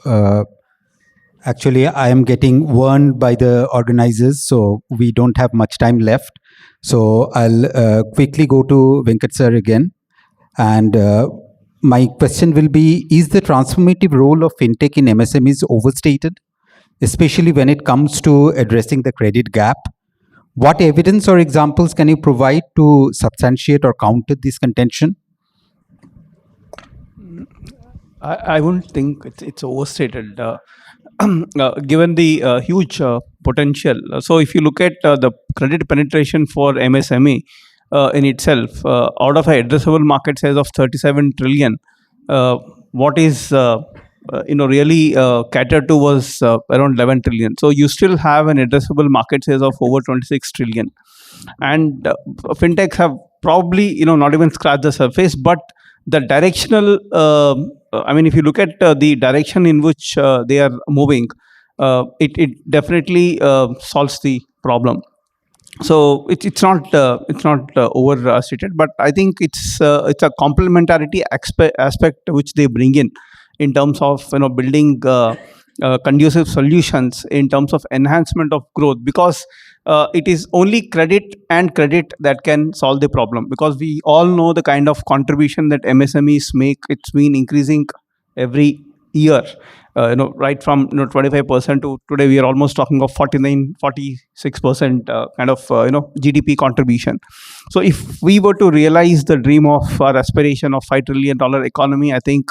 actually, I am getting warned by the organizers, so we don't have much time left. So I'll quickly go to Venkat sir again, and my question will be: is the transformative role of fintech in MSMEs overstated, especially when it comes to addressing the credit gap? What evidence or examples can you provide to substantiate or counter this contention? I wouldn't think it's overstated, given the huge potential. So if you look at the credit penetration for MSME in itself, out of an addressable market size of 37 trillion, what is really catered to was around 11 trillion. So you still have an addressable market size of over 26 trillion. And fintechs have probably not even scratched the surface, but the directional if you look at the direction in which they are moving, it definitely solves the problem. So it's not overstated, but I think it's a complementarity aspect which they bring in terms of building conducive solutions in terms of enhancement of growth, because it is only credit and credit that can solve the problem, because we all know the kind of contribution that MSMEs make. It's been increasing every year, right from 25% to today we are almost talking of 46% kind of GDP contribution. So if we were to realize the dream of our aspiration of $5 trillion economy, I think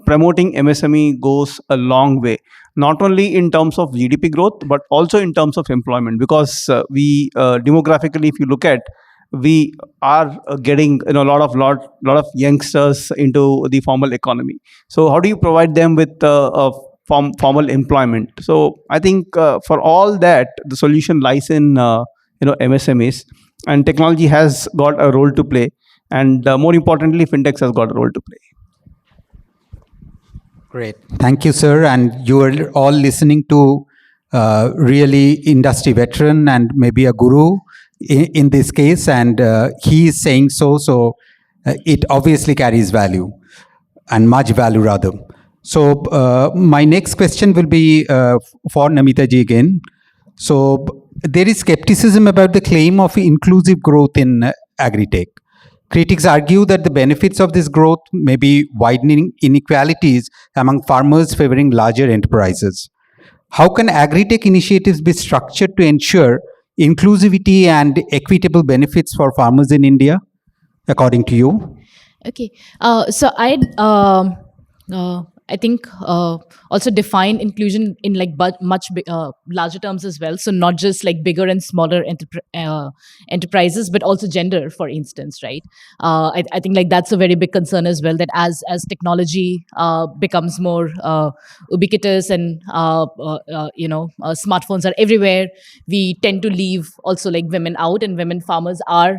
promoting MSME goes a long way, not only in terms of GDP growth, but also in terms of employment, because we demographically, if you look at, we are getting a lot of youngsters into the formal economy. So how do you provide them with formal employment? So I think for all that, the solution lies in MSMEs, and technology has got a role to play, and more importantly, fintechs has got a role to play. Great. Thank you, sir. And you are all listening to really industry veteran and maybe a guru in this case, and he is saying so. So it obviously carries value, and much value rather. So my next question will be for Namita ji again. So there is skepticism about the claim of inclusive growth in agri-tech. Critics argue that the benefits of this growth may be widening inequalities among farmers favoring larger enterprises. How can agri-tech initiatives be structured to ensure inclusivity and equitable benefits for farmers in India, according to you? Okay. So I think also define inclusion in like much larger terms as well. So not just like bigger and smaller enterprises, but also gender, for instance, right? I think like that's a very big concern as well. That as technology becomes more ubiquitous and smartphones are everywhere, we tend to leave also like women out, and women farmers are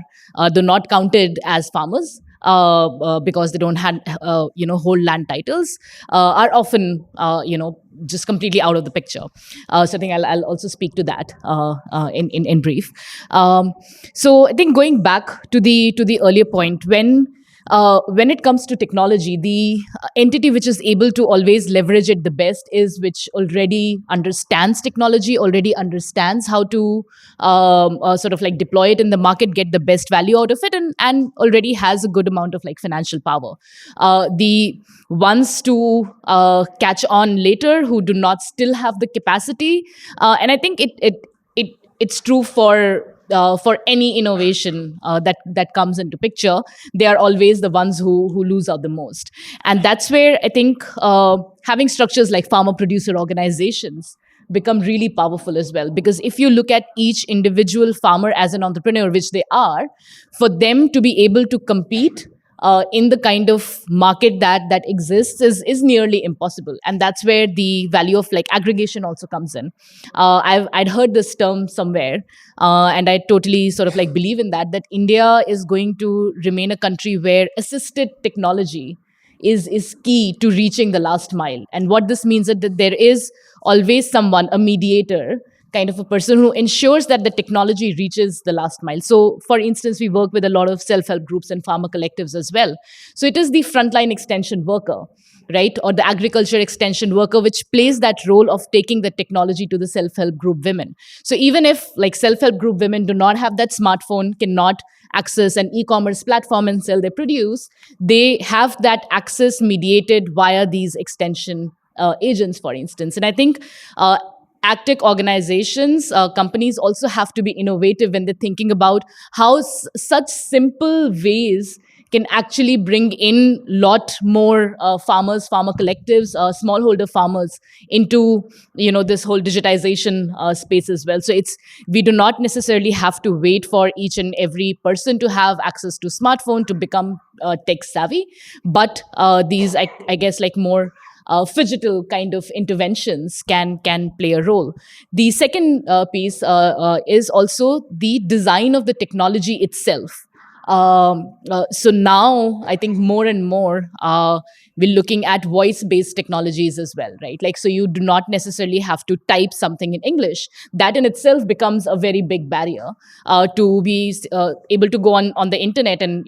they're not counted as farmers. Because they don't have whole land titles, are often just completely out of the picture. So I think I'll also speak to that in brief. So I think going back to the earlier point, when it comes to technology, the entity which is able to always leverage it the best is which already understands technology, already understands how to sort of like deploy it in the market, get the best value out of it, and already has a good amount of like financial power. The ones to catch on later who do not still have the capacity, and I think it's true for any innovation that comes into picture, they are always the ones who lose out the most. And that's where I think having structures like farmer producer organizations become really powerful as well. Because if you look at each individual farmer as an entrepreneur, which they are, for them to be able to compete in the kind of market that exists is nearly impossible. And that's where the value of like aggregation also comes in. I'd heard this term somewhere, and I totally sort of like believe in that India is going to remain a country where assisted technology is key to reaching the last mile. And what this means is that there is always someone, a mediator, kind of a person who ensures that the technology reaches the last mile. So, for instance, we work with a lot of self-help groups and farmer collectives as well. So it is the frontline extension worker, right, or the agriculture extension worker, which plays that role of taking the technology to the self-help group women. So even if like self-help group women do not have that smartphone, cannot access an e-commerce platform and sell their produce, they have that access mediated via these extension agents, for instance. And I think AgTech organizations, companies also have to be innovative when they're thinking about how such simple ways can actually bring in lot more farmers, farmer collectives, smallholder farmers into this whole digitization space as well. So we do not necessarily have to wait for each and every person to have access to smartphone to become tech savvy, but these I guess like more phygital kind of interventions can play a role. The second piece is also the design of the technology itself. So now I think more and more we're looking at voice-based technologies as well, right? Like, so you do not necessarily have to type something in English. That in itself becomes a very big barrier to be able to go on the internet and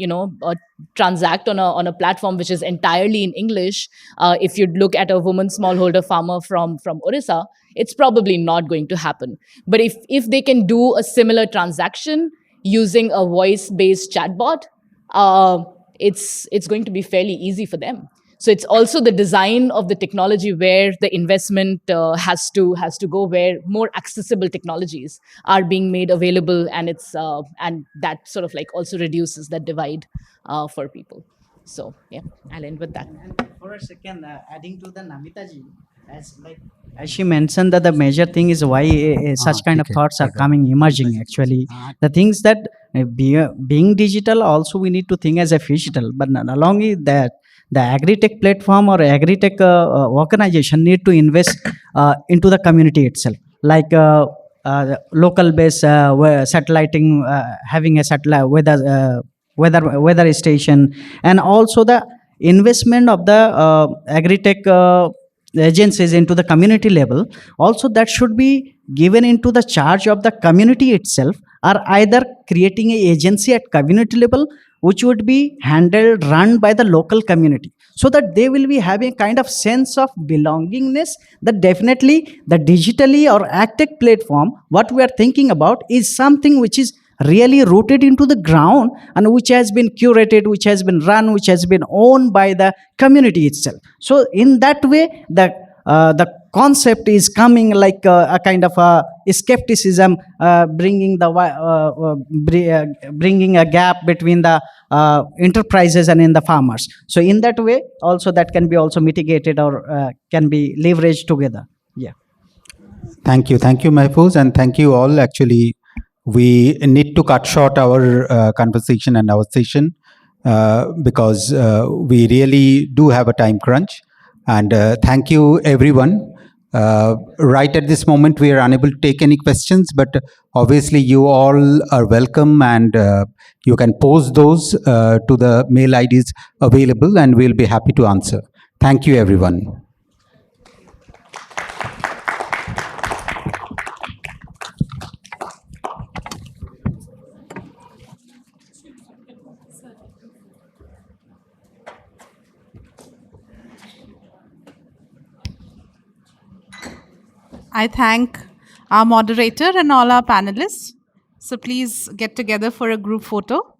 transact on a platform which is entirely in English. If you look at a woman smallholder farmer from Orissa, it's probably not going to happen. But if they can do a similar transaction using a voice-based chatbot, it's going to be fairly easy for them. So it's also the design of the technology where the investment has to go, where more accessible technologies are being made available, and and that sort of like also reduces that divide for people. So yeah, I'll end with that. And for a second, adding to the Namita ji, as she mentioned that the major thing is why such kind of thoughts are emerging. Actually, the things that being digital, also we need to think as a phygital. But along with that, the agri-tech platform or agri-tech organization need to invest into the community itself, like local based satelliting, having a satellite weather station, and also the investment of the agri-tech agencies into the community level, also that should be given into the charge of the community itself, or either creating a agency at community level which would be handled, run by the local community, so that they will be having a kind of sense of belongingness, that definitely the digitally or AgTech platform, what we are thinking about is something which is really rooted into the ground and which has been curated, which has been run, which has been owned by the community itself. So in that way, the concept is coming like a kind of a skepticism, bringing bringing a gap between the enterprises and in the farmers. So in that way, also that can be also mitigated or can be leveraged together. Yeah. Thank you, Mahfouz, and thank you all. Actually, we need to cut short our conversation and our session because we really do have a time crunch. And thank you, everyone. Right at this moment, we are unable to take any questions, but obviously you all are welcome, and you can post those to the mail IDs available, and we'll be happy to answer. Thank you, everyone. I thank our moderator and all our panelists. So please get together for a group photo.